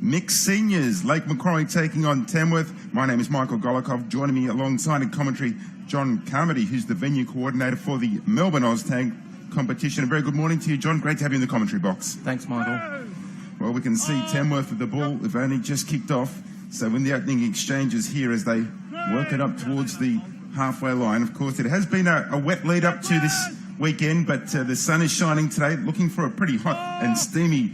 Mixed Seniors, Lake Macquarie taking on Tamworth. My name is Michael Golokov. Joining me alongside in commentary, John Carmody, who's the venue coordinator for the Melbourne OzTag competition. A very good morning to you, John. Great to have you in the commentary box. Thanks, Michael. Well, we can see Tamworth with the ball. They've only just kicked off. So in the opening exchanges here as they work it up towards the halfway line. Of course, it has been a wet lead up to this weekend, but the sun is shining today, looking for a pretty hot and steamy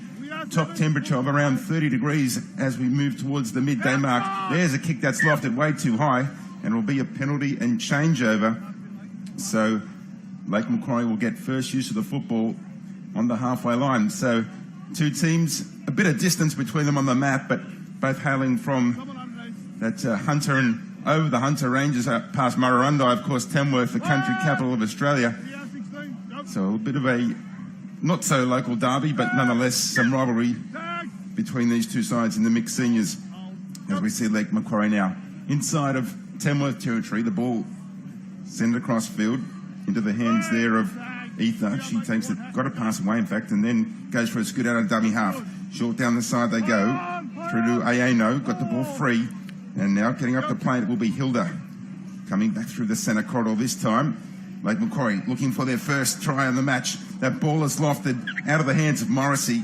top temperature of around 30 degrees as we move towards the midday mark. There's a kick that's lofted way too high, and will be a penalty and changeover. So Lake Macquarie will get first use of the football on the halfway line. So two teams, a bit of distance between them on the map, but both hailing from that Hunter and over the Hunter Ranges past Murrurundi, of course, Tamworth, the country capital of Australia. So a bit of a not so local derby, but nonetheless some rivalry between these two sides in the mixed seniors as we see Lake Macquarie now inside of Tamworth territory. The ball sent across field into the hands there of Ether. She takes it, got a pass away in fact, and then goes for a scoot out of dummy half. Short down the side they go through to Ayano, got the ball free, and now getting up the plate will be Hilda coming back through the centre corridor this time. Lake Macquarie looking for their first try on the match. That ball is lofted out of the hands of Morrissey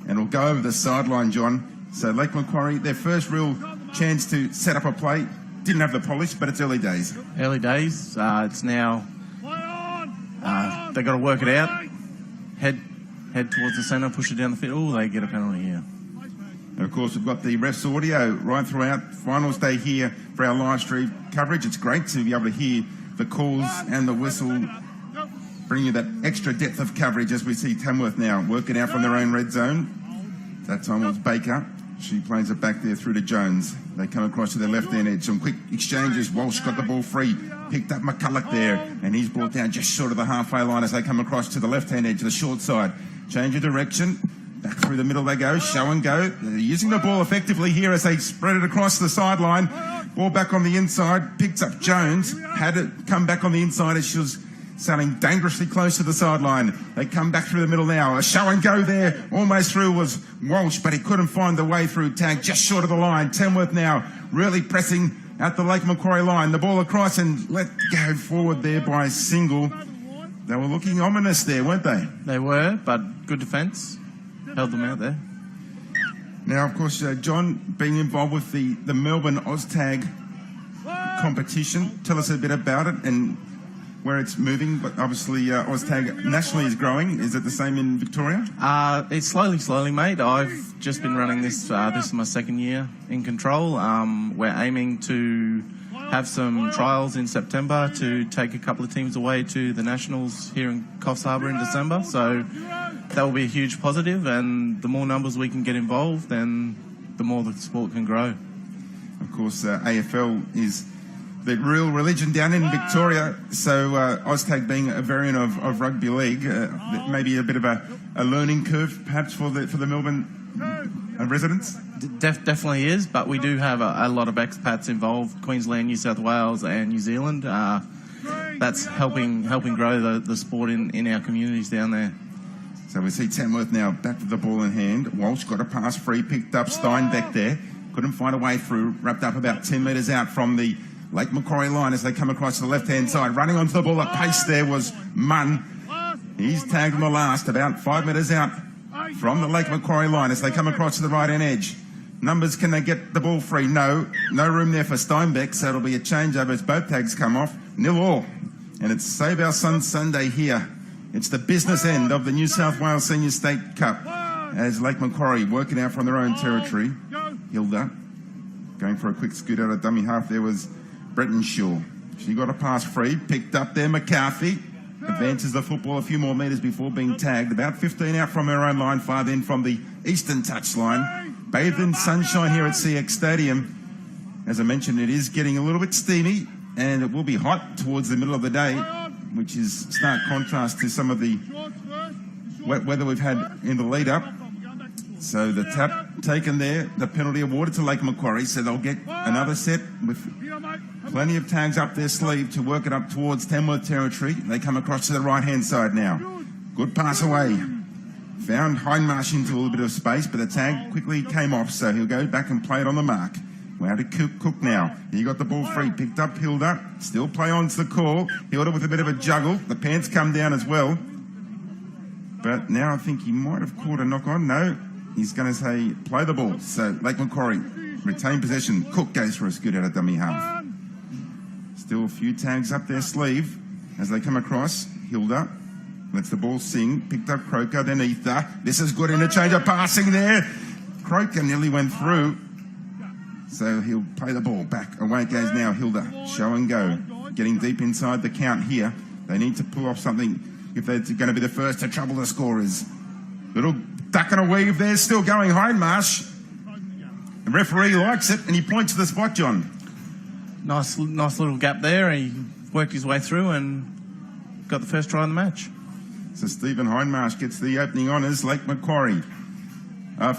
and will go over the sideline, John. So Lake Macquarie, their first real chance to set up a play. Didn't have the polish, but it's early days. Early days. It's now they've got to work it out. Head towards the centre, push it down the field. Oh, they get a penalty here. And of course, we've got the ref's audio right throughout. Finals day here for our live stream coverage. It's great to be able to hear the calls and the whistle, bring you that extra depth of coverage as we see Tamworth now working out from their own red zone. That time it was Baker. She plays it back there through to Jones. They come across to their left-hand edge. Some quick exchanges. Walsh got the ball free. Picked up McCulloch there, and he's brought down just short of the halfway line as they come across to the left-hand edge, the short side. Change of direction. Back through the middle they go. Show and go. They're using the ball effectively here as they spread it across the sideline. Ball back on the inside. Picks up Jones. Had it come back on the inside as she was sailing dangerously close to the sideline. They come back through the middle now. A show and go there. Almost through was Walsh, but he couldn't find the way through. Tag just short of the line. Tamworth now really pressing at the Lake Macquarie line. The ball across and let go forward there by Single. They were looking ominous there, weren't they? They were, but good defence. Held them out there. Now, of course, John, being involved with the Melbourne OzTag competition, tell us a bit about it and where it's moving. But obviously, OzTag nationally is growing. Is it the same in Victoria? It's slowly, mate. I've just been running this. This is my second year in control. We're aiming to have some trials in September to take a couple of teams away to the Nationals here in Coffs Harbour in December. So that will be a huge positive, and the more numbers we can get involved, then the more the sport can grow. Of course, AFL is the real religion down in Victoria, so OzTag being a variant of rugby league, maybe a bit of a learning curve perhaps for the Melbourne residents? Definitely is, but we do have a lot of expats involved, Queensland, New South Wales and New Zealand. That's helping grow the sport in our communities down there. So we see Tamworth now back with the ball in hand. Walsh got a pass free, picked up Steinbeck there. Couldn't find a way through, wrapped up about 10 metres out from the Lake Macquarie line as they come across to the left-hand side. Running onto the ball at pace there was Munn. He's tagged on the last, about 5 metres out from the Lake Macquarie line as they come across to the right-hand edge. Numbers, can they get the ball free? No room there for Steinbeck, so it'll be a changeover as both tags come off. 0-0. And it's Save Our Son Sunday here. It's the business end of the New South Wales Senior State Cup as Lake Macquarie working out from their own territory. Hilda going for a quick scoot out of dummy half there was Bretton Shaw. She got a pass free, picked up there McCarthy. Advances the football a few more metres before being tagged. About 15 out from her own line, far then from the eastern touchline. Bathed in sunshine here at CX Stadium. As I mentioned, it is getting a little bit steamy and it will be hot towards the middle of the day, which is stark contrast to some of the wet weather we've had in the lead up. So the tap taken there, the penalty awarded to Lake Macquarie, so they'll get another set with plenty of tags up their sleeve to work it up towards Tamworth territory. They come across to the right-hand side now. Good pass away found Hindmarsh into a little bit of space, but the tag quickly came off, so he'll go back and play it on the mark. Wow, to Cook now. He got the ball free, picked up Hilda, still play on to the call. Hilda with a bit of a juggle. The pants come down as well. But now I think he might have caught a knock on. No, he's going to say play the ball. So Lake Macquarie retain possession. Cook goes for a scoot out of dummy half. Still a few tags up their sleeve as they come across. Hilda lets the ball sing. Picked up Croker, then Ether. This is good interchange of passing there. Croker nearly went through. So he'll play the ball back. Away it goes now, Hilda. Show and go. Getting deep inside the count here. They need to pull off something if they're going to be the first to trouble the scorers. Little duck and a weave there, still going Hindmarsh. The referee likes it and he points to the spot, John. Nice little gap there. He worked his way through and got the first try in the match. So Stephen Hindmarsh gets the opening honours. Lake Macquarie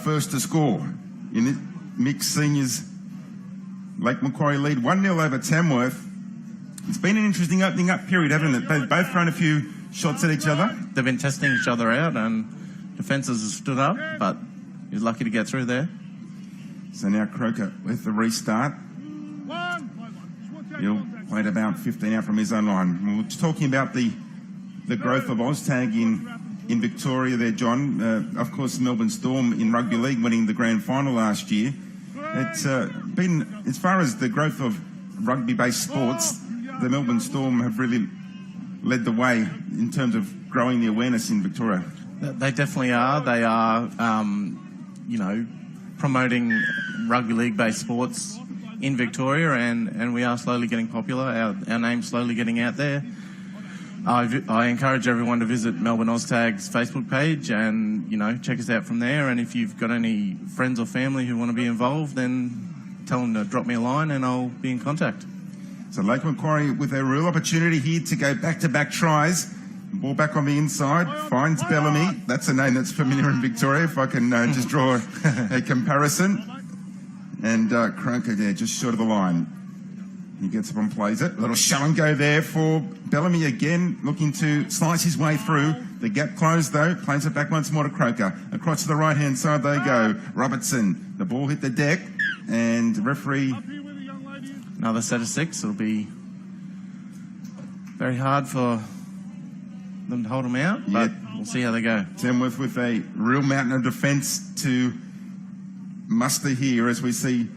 first to score in the mixed seniors. Lake Macquarie lead 1-0 over Tamworth. It's been an interesting opening up period, hasn't it? They've both thrown a few shots at each other. They've been testing each other out and defences have stood up, but he's lucky to get through there. So now Croker with the restart. He'll play about 15 out from his own line. We were talking about the growth of OzTag in Victoria there, John. Of course, Melbourne Storm in rugby league winning the grand final last year. It's been, as far as the growth of rugby-based sports, the Melbourne Storm have really led the way in terms of growing the awareness in Victoria. They definitely are. They are, promoting rugby league-based sports in Victoria, and we are slowly getting popular. Our name's slowly getting out there. I encourage everyone to visit Melbourne OzTag's Facebook page and, check us out from there. And if you've got any friends or family who want to be involved, then tell them to drop me a line and I'll be in contact. So Lake Macquarie with a real opportunity here to go back-to-back tries. Ball back on the inside, finds Bellamy. That's a name that's familiar in Victoria, if I can just draw a comparison. And Croker there, just short of the line. He gets up and plays it. A little show and go there for Bellamy again, looking to slice his way through. The gap closed though, plays it back once more to Croker. Across to the right-hand side they go. Robertson, the ball hit the deck, and the referee... Another set of 6. It'll be very hard for them to hold them out, but we'll see how they go. Tamworth with a real mountain of defence to muster here as we see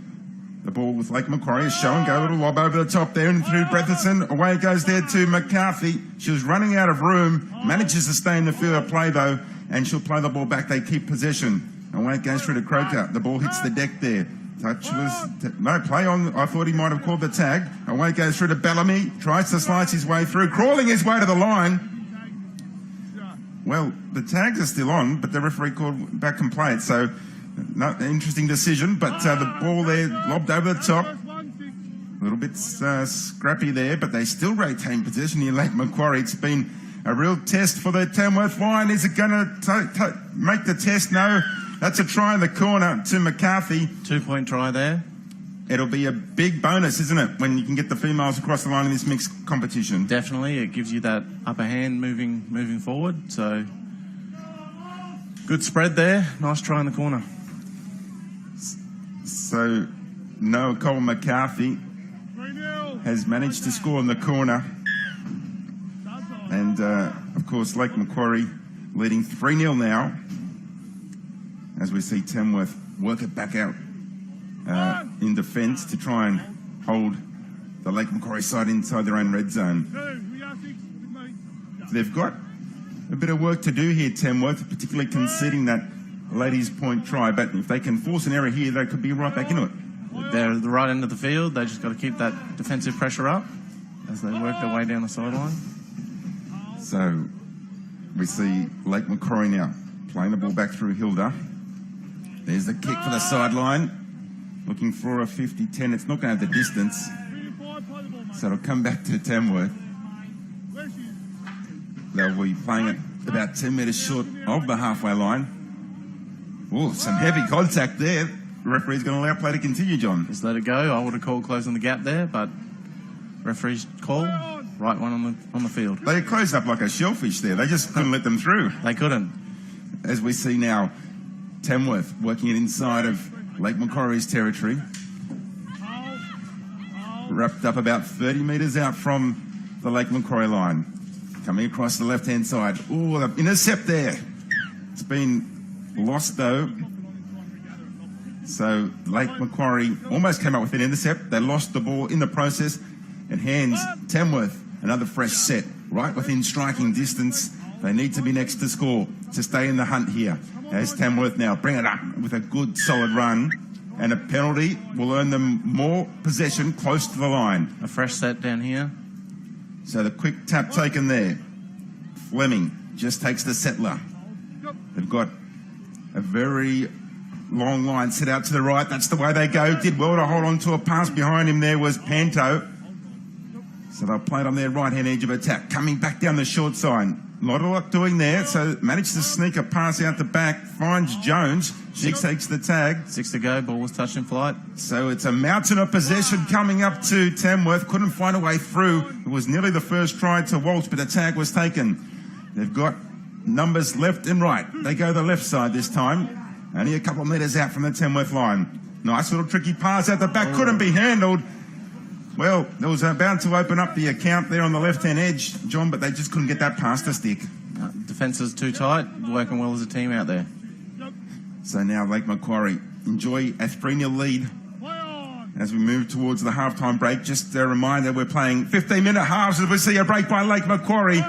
the ball with Lake Macquarie. A show and go, a little lob over the top there and through Bretherton. Away it goes there to McCarthy. She was running out of room, manages to stay in the field of play though, and she'll play the ball back. They keep possession. Away it goes through to Croker. The ball hits the deck there. Touch was no play on. I thought he might have called the tag. Away it goes through to Bellamy. Tries to slice his way through, crawling his way to the line. Well, the tags are still on, but the referee called back and played. So, no, interesting decision. But the ball there lobbed over the top. A little bit scrappy there, but they still retain possession here. Lake Macquarie. It's been a real test for the Tamworth line. Is it going to make the test? No. That's a try in the corner to McCarthy. 2-point try there. It'll be a big bonus, isn't it, when you can get the females across the line in this mixed competition? Definitely. It gives you that upper hand moving forward. So, good spread there. Nice try in the corner. So, Noah Cole McCarthy has managed to score in the corner. And, of course, Lake Macquarie leading 3-0 now. As we see Tamworth work it back out in defence to try and hold the Lake Macquarie side inside their own red zone. They've got a bit of work to do here, Tamworth, particularly conceding that ladies' point try. But if they can force an error here, they could be right back into it. They're at the right end of the field. They just got to keep that defensive pressure up as they work their way down the sideline. So we see Lake Macquarie now playing the ball back through Hilda. There's the kick for the sideline. Looking for a 50-10. It's not going to have the distance. So it'll come back to Tamworth. They'll be playing it about 10 metres short of the halfway line. Oh, some heavy contact there. The referee's going to allow play to continue, John. Just let it go. I would have called closing the gap there, but referee's call, right one on the field. They closed up like a shellfish there. They just couldn't let them through. They couldn't. as we see now, Tamworth working it inside of Lake Macquarie's territory. Wrapped up about 30 metres out from the Lake Macquarie line. Coming across the left-hand side. Oh, the intercept there. It's been lost, though. So Lake Macquarie almost came up with an intercept. They lost the ball in the process. And hands Tamworth another fresh set, right within striking distance. They need to be next to score to stay in the hunt here. As Tamworth now bring it up with a good solid run, and a penalty will earn them more possession close to the line. A fresh set down here. So the quick tap taken there. Fleming just takes the settler. They've got a very long line set out to the right. That's the way they go. Did well to hold on to a pass behind him there was Panto. So they'll play it on their right-hand edge of attack. Coming back down the short side. Not a lot doing there. So managed to sneak a pass out the back. Finds Jones. She takes the tag. 6 to go. Ball was touched in flight. So it's a mountain of possession coming up to Tamworth. Couldn't find a way through. It was nearly the first try to waltz, but the tag was taken. They've got numbers left and right. They go the left side this time. Only a couple of metres out from the Tamworth line. Nice little tricky pass out the back. Couldn't be handled. Well, it was bound to open up the account there on the left-hand edge, John, but they just couldn't get that past the stick. Defence is too tight. Working well as a team out there. So now Lake Macquarie enjoy a 3-0 lead as we move towards the halftime break. Just a reminder, we're playing 15-minute halves as we see a break by Lake Macquarie.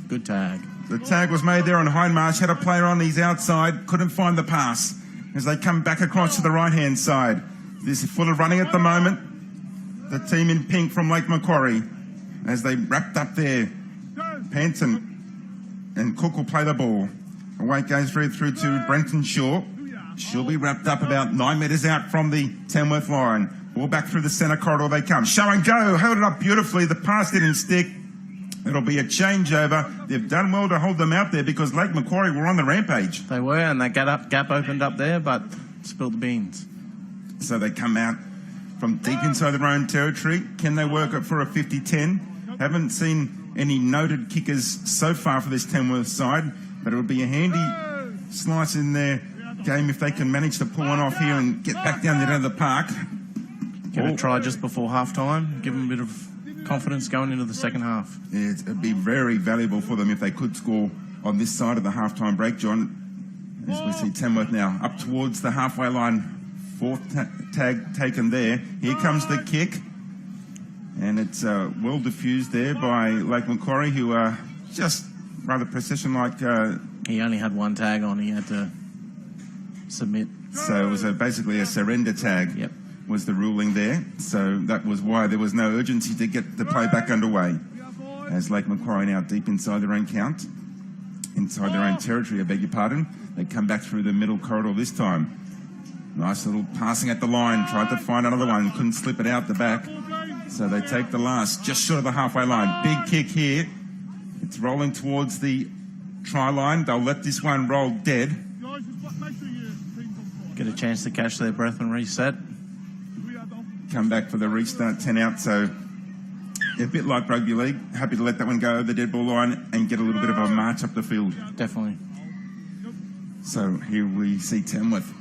Good tag. The tag was made there on Hindmarsh. Had a player on his outside. Couldn't find the pass as they come back across to the right-hand side. This is full of running at the moment. The team in pink from Lake Macquarie as they wrapped up there. Panton and Cook will play the ball. Away goes through to Brenton Shaw. She'll be wrapped up about 9 metres out from the Tamworth line. Ball back through the centre corridor they come. Show and go. Held it up beautifully. The pass didn't stick. It'll be a changeover. They've done well to hold them out there because Lake Macquarie were on the rampage. They were, and that gap opened up there, but spilled the beans. So they come out from deep inside their own territory. Can they work it for a 50-10? Haven't seen any noted kickers so far for this Tamworth side, but it would be a handy slice in their game if they can manage to pull one off here and get back down the end of the park. Get a try just before half-time. Give them a bit of confidence going into the second half. Yeah, it'd be very valuable for them if they could score on this side of the half-time break, John. As we see Tamworth now up towards the halfway line. Fourth tag taken there. Here comes the kick. And it's well diffused there by Lake Macquarie, who are just rather precision-like. He only had one tag on. He had to submit. So it was basically a surrender tag. Yep. Was the ruling there. So that was why there was no urgency to get the play back underway. As Lake Macquarie now deep inside their own count. Inside their own territory, I beg your pardon. They come back through the middle corridor this time. Nice little passing at the line. Tried to find another one. Couldn't slip it out the back. So they take the last just short of the halfway line. Big kick here. It's rolling towards the try line. They'll let this one roll dead. Get a chance to catch their breath and reset. Come back for the restart, 10 out. So a bit like rugby league. Happy to let that one go over the dead ball line and get a little bit of a march up the field. Definitely. So here we see Tamworth.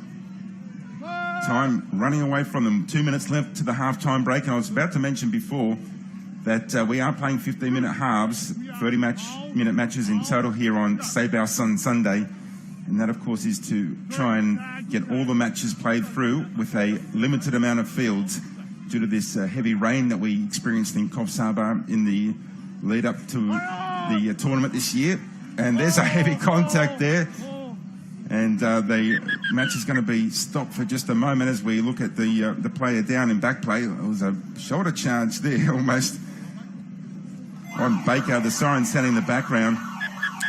Time running away from them. 2 minutes left to the half-time break. And I was about to mention before that we are playing 15-minute halves, 30-minute matches in total here on Save Our Son Sunday. And that, of course, is to try and get all the matches played through with a limited amount of fields due to this heavy rain that we experienced in Coffs Harbour in the lead-up to the tournament this year. And there's a heavy contact there. And the match is going to be stopped for just a moment as we look at the player down in back play. It was a shoulder charge there almost on Baker, the siren sounding in the background.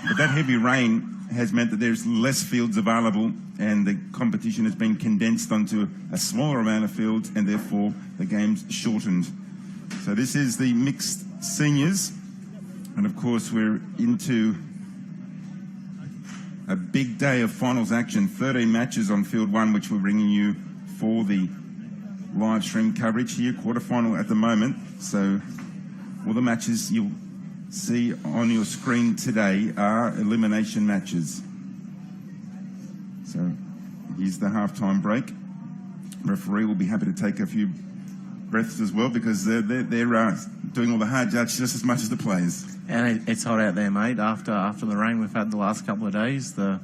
But that heavy rain has meant that there's less fields available and the competition has been condensed onto a smaller amount of fields and therefore the game's shortened. So this is the mixed seniors. And of course we're into a big day of finals action, 13 matches on field one, which we're bringing you for the live stream coverage here, quarterfinal at the moment. So all the matches you'll see on your screen today are elimination matches. So here's the half-time break. Referee will be happy to take a few breaths as well, because they're doing all the hard yards just as much as the players. And it's hot out there, mate. After the rain we've had the last couple of days, the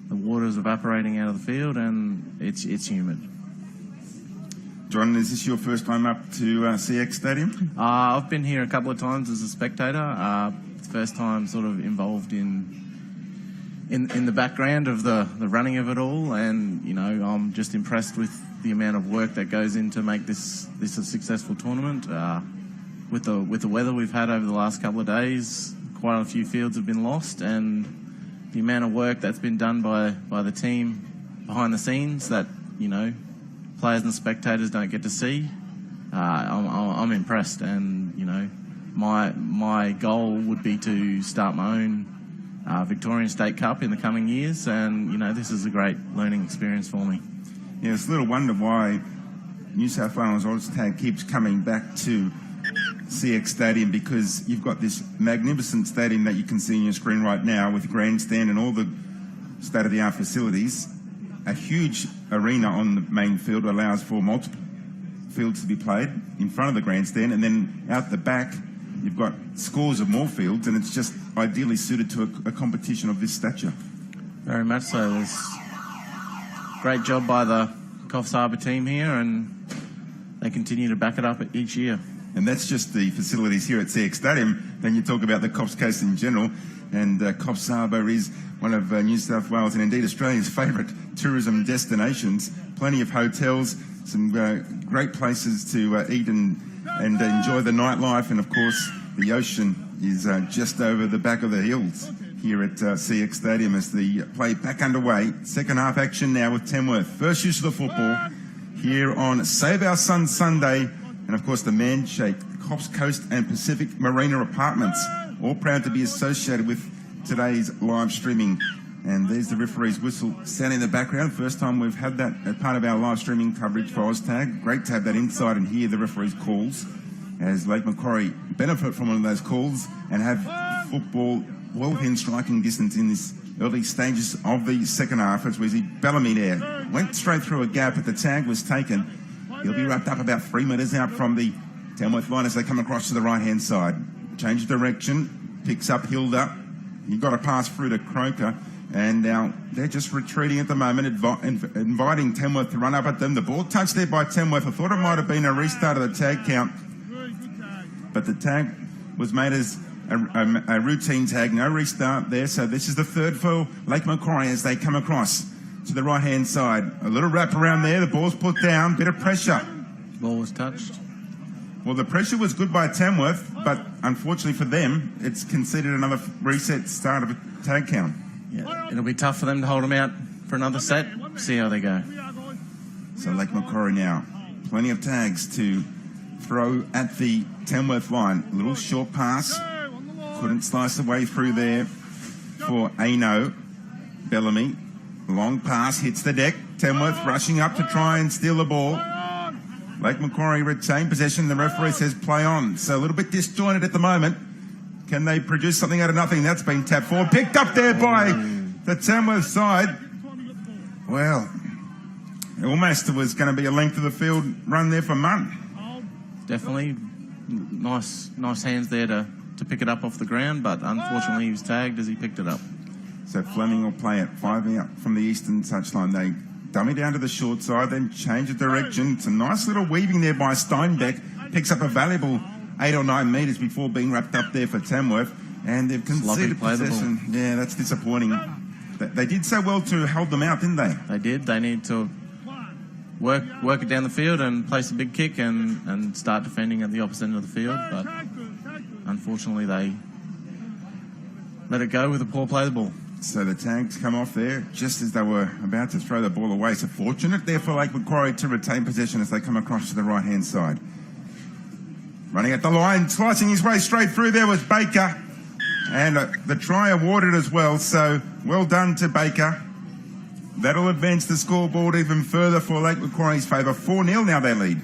water's evaporating out of the field, and it's humid. John, is this your first time up to CX Stadium? I've been here a couple of times as a spectator. First time sort of involved in the background of the running of it all, and I'm just impressed with the amount of work that goes in to make this a successful tournament. With the weather we've had over the last couple of days, quite a few fields have been lost, and the amount of work that's been done by the team behind the scenes that players and spectators don't get to see. I'm impressed, and my goal would be to start my own Victorian State Cup in the coming years, and this is a great learning experience for me. Yeah, it's little wonder why New South Wales OzTag keeps coming back to CX Stadium, because you've got this magnificent stadium that you can see on your screen right now with grandstand and all the state-of-the-art facilities. A huge arena on the main field allows for multiple fields to be played in front of the grandstand, and then out the back you've got scores of more fields, and it's just ideally suited to a competition of this stature. Very much so. There's great job by the Coffs Harbour team here, and they continue to back it up each year. And that's just the facilities here at CX Stadium. Then you talk about the Coffs Coast in general, and Coffs Harbour is one of New South Wales and indeed Australia's favourite tourism destinations. Plenty of hotels, some great places to eat and enjoy the nightlife, and of course the ocean is just over the back of the hills here at CX Stadium as the play back underway. Second half action now with Tamworth. First use of the football here on Save Our Sun Sunday, and of course the man-shaped Coffs Coast and Pacific Marina Apartments, all proud to be associated with today's live streaming. And there's the referee's whistle sounding in the background. First time we've had that as part of our live streaming coverage for OzTag. Great to have that insight and hear the referee's calls, as Lake Macquarie benefit from one of those calls and have football well within striking distance in this early stages of the second half, as we see Bellamy there. Went straight through a gap, but the tag was taken. He'll be wrapped up about 3 metres out from the Tamworth line as they come across to the right-hand side. Change direction, picks up Hilda. He got a pass through to Croker, and now they're just retreating at the moment, inviting Tamworth to run up at them. The ball touched there by Tamworth. I thought it might have been a restart of the tag count, but the tag was made as a routine tag, no restart there. So this is the third for Lake Macquarie as they come across to the right-hand side. A little wrap around there, the ball's put down, bit of pressure. Ball was touched. Well, the pressure was good by Tamworth, but unfortunately for them, it's conceded another reset start of a tag count. Yeah, it'll be tough for them to hold them out for another set. See how they go. So Lake Macquarie now, plenty of tags to throw at the Tamworth line. A little short pass, couldn't slice the way through there for Aino. Bellamy, long pass, hits the deck. Tamworth rushing up to try and steal the ball. Lake Macquarie retain possession. The referee says play on. So a little bit disjointed at the moment. Can they produce something out of nothing? That's been tapped forward. Picked up there by the Tamworth side. Well, almost was going to be a length of the field run there for Munn. Definitely nice hands there to pick it up off the ground, but unfortunately he was tagged as he picked it up. So Fleming will play it 5 out from the eastern touchline. They dummy down to the short side, then change the direction. It's a nice little weaving there by Steinbeck. Picks up a valuable 8 or 9 metres before being wrapped up there for Tamworth. And they've conceded possession. Yeah, that's disappointing. They did so well to hold them out, didn't they? They did. They need to work it down the field and place a big kick and start defending at the opposite end of the field. But unfortunately, they let it go with a poor play of the ball. So the tags come off there just as they were about to throw the ball away. So fortunate there for Lake Macquarie to retain possession as they come across to the right-hand side. Running at the line, slicing his way straight through there was Baker. And the try awarded as well. So well done to Baker. That'll advance the scoreboard even further for Lake Macquarie's favour. 4-0 now they lead.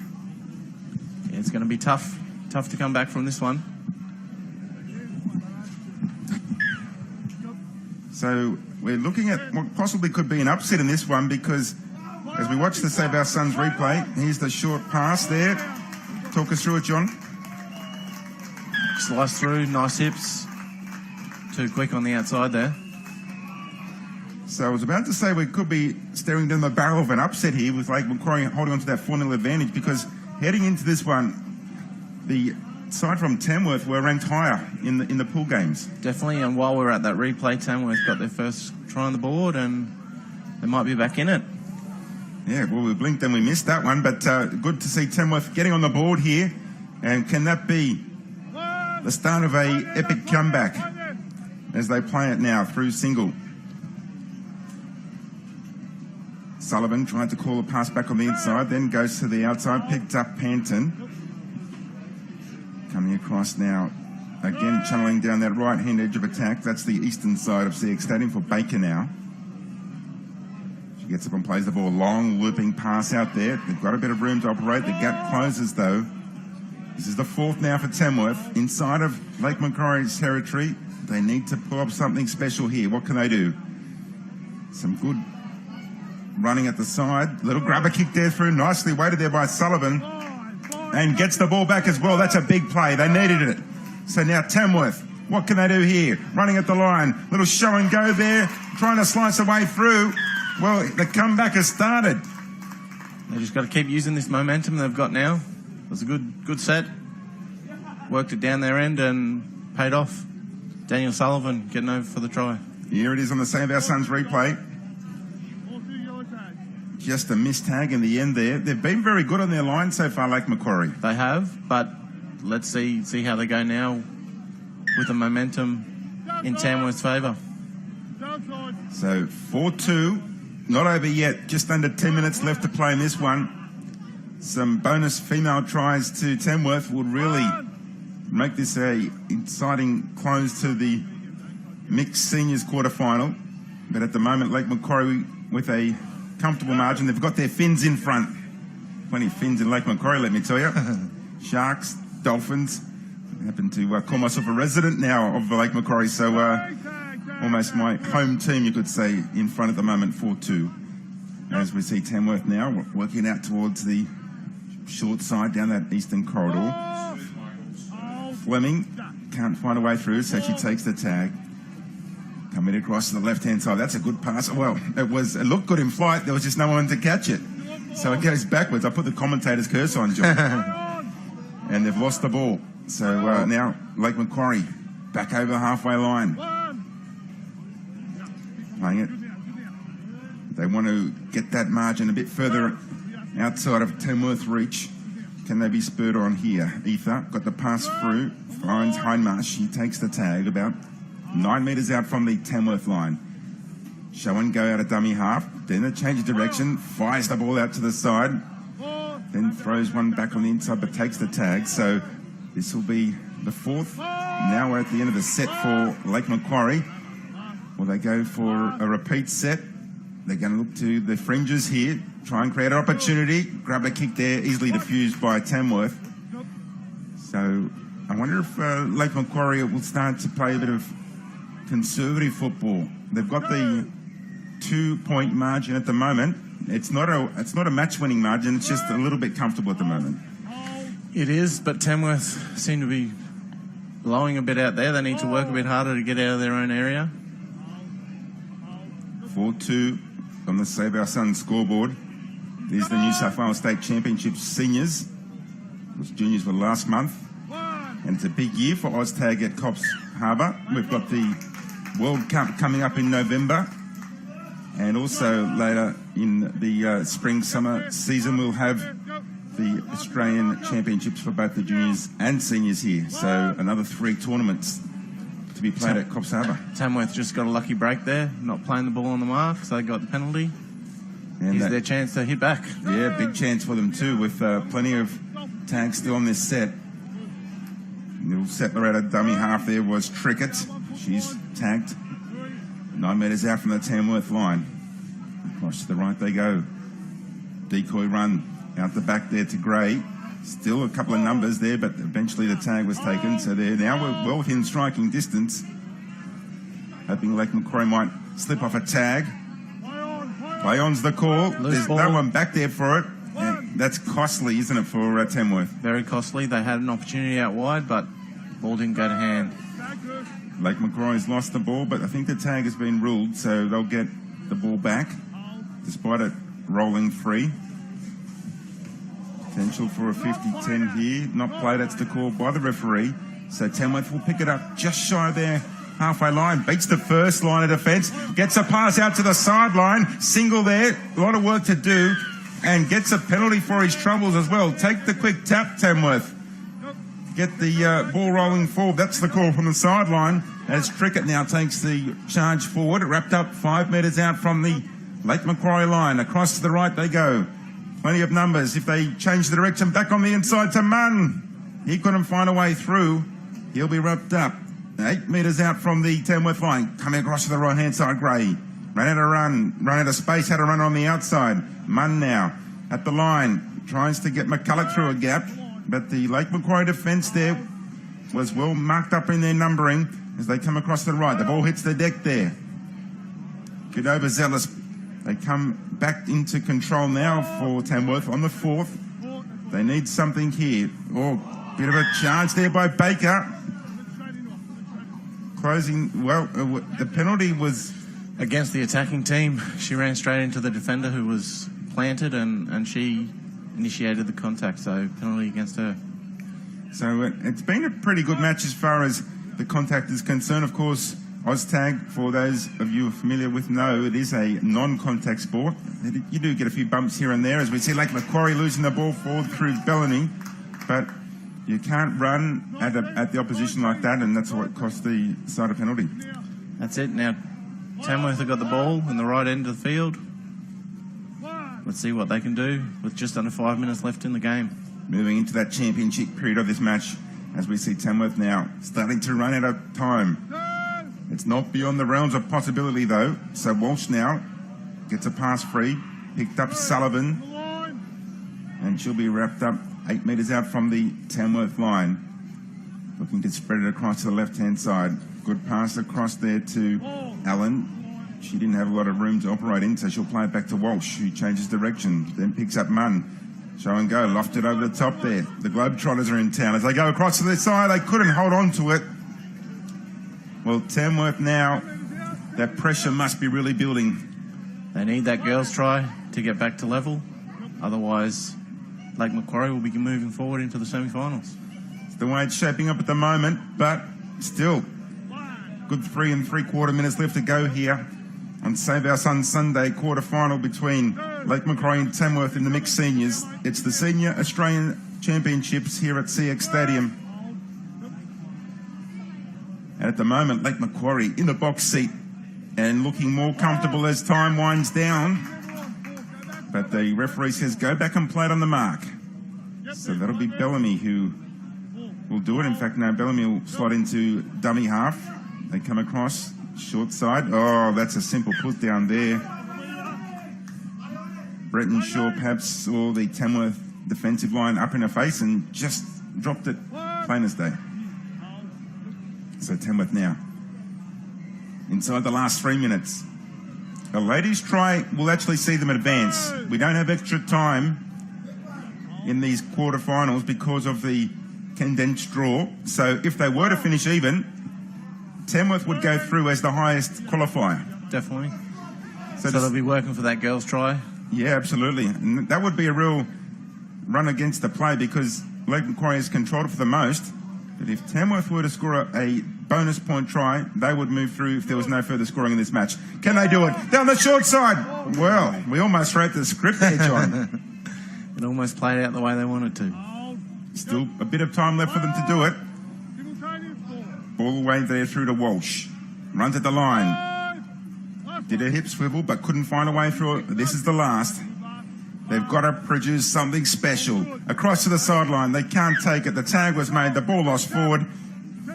Yeah, it's going to be tough to come back from this one. So we're looking at what possibly could be an upset in this one, because as we watch the Save Our Sons replay, here's the short pass there. Talk us through it, John. Slice through, nice hips. Too quick on the outside there. So I was about to say we could be staring down the barrel of an upset here with Lake Macquarie holding on to that 4-0 advantage, because heading into this one, the side from Tamworth were ranked higher in the pool games. Definitely, and while we're at that replay, Tamworth got their first try on the board and they might be back in it. Yeah, well, we blinked and we missed that one, but good to see Tamworth getting on the board here. And can that be the start of a epic comeback as they play it now through single? Sullivan tried to call a pass back on the inside, then goes to the outside, picked up Panton. Coming across now, again channeling down that right-hand edge of attack. That's the eastern side of CX Stadium for Baker now. She gets up and plays the ball, long looping pass out there. They've got a bit of room to operate. The gap closes though. This is the fourth now for Tamworth. Inside of Lake Macquarie's territory, they need to pull up something special here. What can they do? Some good running at the side. Little grabber kick there through. Nicely weighted there by Sullivan. And gets the ball back as well. That's a big play. They needed it. So now Tamworth, what can they do here? Running at the line. Little show and go there. Trying to slice a way through. Well, the comeback has started. They just got to keep using this momentum they've got now. It was a good set. Worked it down their end and paid off. Daniel Sullivan getting over for the try. Here it is on the Save Our Sons replay. Just a missed tag in the end there. They've been very good on their line so far, Lake Macquarie. They have, but let's see how they go now with the momentum in Tamworth's favour. So 4-2, not over yet. Just under 10 minutes left to play in this one. Some bonus female tries to Tamworth would really make this a exciting close to the mixed seniors quarter-final. But at the moment, Lake Macquarie with a comfortable margin. They've got their fins in front. Plenty of fins in Lake Macquarie, let me tell you. Sharks, Dolphins. I happen to call myself a resident now of Lake Macquarie, so almost my home team, you could say, in front at the moment, 4-2. As we see Tamworth now working out towards the short side down that eastern corridor. Fleming can't find a way through, so she takes the tag. Coming across to the left-hand side. That's a good pass. Well, it looked good in flight. There was just no one to catch it. So it goes backwards. I put the commentator's curse on, John. And they've lost the ball. So now Lake Macquarie back over the halfway line. Playing it. They want to get that margin a bit further outside of Tamworth reach. Can they be spurred on here? Ether got the pass through. Finds Hindmarsh. She takes the tag about 9 metres out from the Tamworth line. Show and go out of dummy half. Then a change of direction. Fires the ball out to the side. Then throws one back on the inside but takes the tag. So this will be the fourth. Now we're at the end of the set for Lake Macquarie. Will they go for a repeat set? They're going to look to the fringes here. Try and create an opportunity. Grab a kick there. Easily diffused by Tamworth. So I wonder if Lake Macquarie will start to play a bit of conservative football. They've got the 2-point margin at the moment. It's not a match-winning margin. It's just a little bit comfortable at the moment. It is, but Tamworth seem to be blowing a bit out there. They need to work a bit harder to get out of their own area. 4-2 on the Save Our Sons scoreboard. There's the New South Wales State Championship Seniors. Those juniors were last month. And it's a big year for OzTag at Coffs Harbour. We've got the World Cup coming up in November. And also later in the spring-summer season, we'll have the Australian Championships for both the juniors and seniors here. So another 3 tournaments to be played at Coffs Harbour. Tamworth just got a lucky break there, not playing the ball on the mark, so they got the penalty. And here's their chance to hit back. Yeah, big chance for them too, with plenty of tags still on this set. Little settler out of dummy half there was Trickett. She's tagged 9 metres out from the Tamworth line. Across to the right they go. Decoy run out the back there to Gray. Still a couple of numbers there, but eventually the tag was taken. So they're now well within striking distance. Hoping Lake Macquarie might slip off a tag. Play on's the call. There's no one back there for it. And that's costly, isn't it, for Tamworth? Very costly. They had an opportunity out wide, but ball didn't go to hand. Lake Macquarie's lost the ball, but I think the tag has been ruled, so they'll get the ball back, despite it rolling free. Potential for a 50-10 here. Not played, that's the call by the referee. So Tamworth will pick it up just shy of their halfway line. Beats the first line of defence. Gets a pass out to the sideline. Single there. A lot of work to do. And gets a penalty for his troubles as well. Take the quick tap, Tamworth. Get the ball rolling forward. That's the call from the sideline. As Trickett now takes the charge forward. Wrapped up 5 metres out from the Lake Macquarie line. Across to the right they go. Plenty of numbers. If they change the direction, back on the inside to Munn. He couldn't find a way through. He'll be wrapped up. 8 metres out from the Tamworth line. Coming across to the right-hand side, Gray. Ran out of space, had a run on the outside. Munn now at the line. Tries to get McCulloch through a gap. But the Lake Macquarie defence there was well marked up in their numbering as they come across the right. The ball hits the deck there. Get overzealous. They come back into control now for Tamworth on the fourth. They need something here. Oh, bit of a charge there by Baker. Closing, well, the penalty was against the attacking team. She ran straight into the defender who was planted and she initiated the contact, so penalty against her. So it's been a pretty good match as far as the contact is concerned. Of course, OzTag, for those of you who are familiar with, know it is a non-contact sport. You do get a few bumps here and there, as we see Lake Macquarie losing the ball forward through Bellamy, but you can't run at the opposition like that, and that's what cost the side a penalty. That's it. Now, Tamworth have got the ball in the right end of the field. Let's see what they can do with just under 5 minutes left in the game. Moving into that championship period of this match, as we see Tamworth now starting to run out of time. It's not beyond the realms of possibility, though. So Walsh now gets a pass free, picked up Sullivan, and she'll be wrapped up 8 metres out from the Tamworth line. Looking to spread it across to the left-hand side. Good pass across there to Allen. She didn't have a lot of room to operate in, so she'll play it back to Walsh, who changes direction, then picks up Munn. Show and go, lofted over the top there. The Globetrotters are in town. As they go across to the side, they couldn't hold on to it. Well, Tamworth now, that pressure must be really building. They need that girls' try to get back to level. Otherwise, Lake Macquarie will be moving forward into the semi-finals. It's the way it's shaping up at the moment, but still, good 3 3/4 minutes left to go here on Save Our Son Sunday quarter-final between Lake Macquarie and Tamworth in the mixed seniors. It's the Senior Australian Championships here at CX Stadium. And at the moment, Lake Macquarie in the box seat and looking more comfortable as time winds down. But the referee says go back and play it on the mark. So that'll be Bellamy who will do it. In fact, now Bellamy will slot into dummy half. They come across, short side. Oh, that's a simple put down there. Bretton Shaw perhaps saw the Tamworth defensive line up in her face and just dropped it plain as day. So Tamworth now inside the last 3 minutes. A ladies' try will actually see them advance. We don't have extra time in these quarterfinals because of the condensed draw. So if they were to finish even, Tamworth would go through as the highest qualifier. Definitely. So they'll be working for that girls' try? Yeah, absolutely. And that would be a real run against the play because Lake Macquarie has controlled it for the most. But if Tamworth were to score a bonus point try, they would move through if there was no further scoring in this match. Can they do it? Down the short side. Well, we almost wrote the script there, John. It almost played out the way they wanted to. Still a bit of time left for them to do it. Ball away there through to Walsh. Runs at the line. Did a hip swivel but couldn't find a way through it. This is the last. They've got to produce something special. Across to the sideline. They can't take it. The tag was made. The ball lost forward.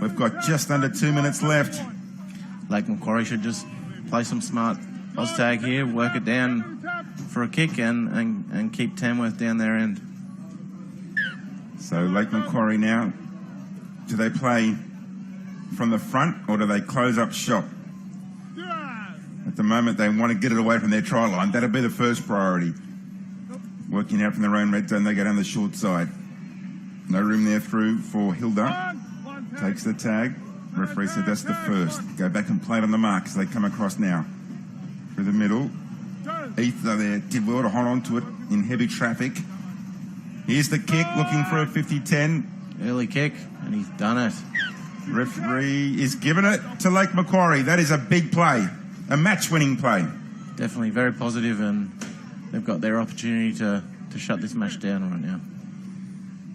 We've got just under 2 minutes left. Lake Macquarie should just play some smart OzTag here, work it down for a kick and keep Tamworth down their end. So Lake Macquarie now, do they play from the front or do they close up shop? At the moment, they want to get it away from their try line. That'll be the first priority. Working out from their own red zone, they go down the short side. No room there through for Hilda. Takes the tag. Referee said that's the first. Go back and play it on the mark as they come across now. Through the middle. Ether there did well to hold on to it in heavy traffic. Here's the kick, looking for a 50-10. Early kick, and he's done it. Referee is giving it to Lake Macquarie. That is a big play. A match-winning play. Definitely very positive, and they've got their opportunity to shut this match down right now.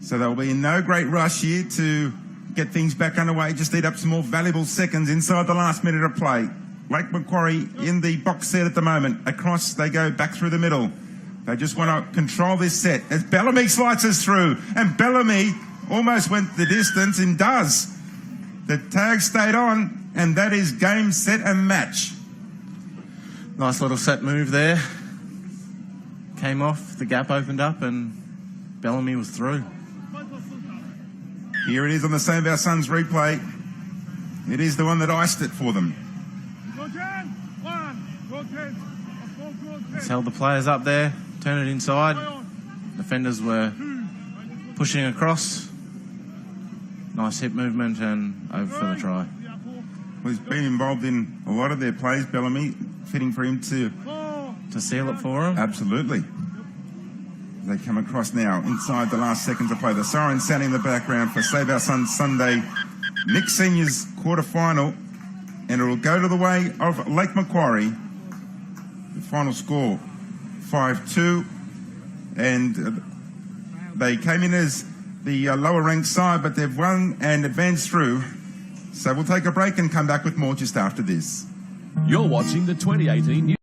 So they'll be in no great rush here to get things back underway. Just eat up some more valuable seconds inside the last minute of play. Lake Macquarie in the box set at the moment. Across, they go back through the middle. They just want to control this set as Bellamy slides us through. And Bellamy almost went the distance and does. The tag stayed on, and that is game, set, and match. Nice little set move there. Came off, the gap opened up, and Bellamy was through. Here it is on the Save Our Sons replay. It is the one that iced it for them. It's held the players up there, turn it inside. Defenders were pushing across. Nice hip movement and over for the try. Well, he's been involved in a lot of their plays, Bellamy. Fitting for him to seal it for him. Absolutely. They come across now inside the last seconds of play. The siren sounding in the background for Save Our Sons Sunday Nick Seniors quarter-final, and it will go to the way of Lake Macquarie. The final score 5-2, and they came in as the lower ranked side, but they've won and advanced through. So we'll take a break and come back with more just after this. You're watching the 2018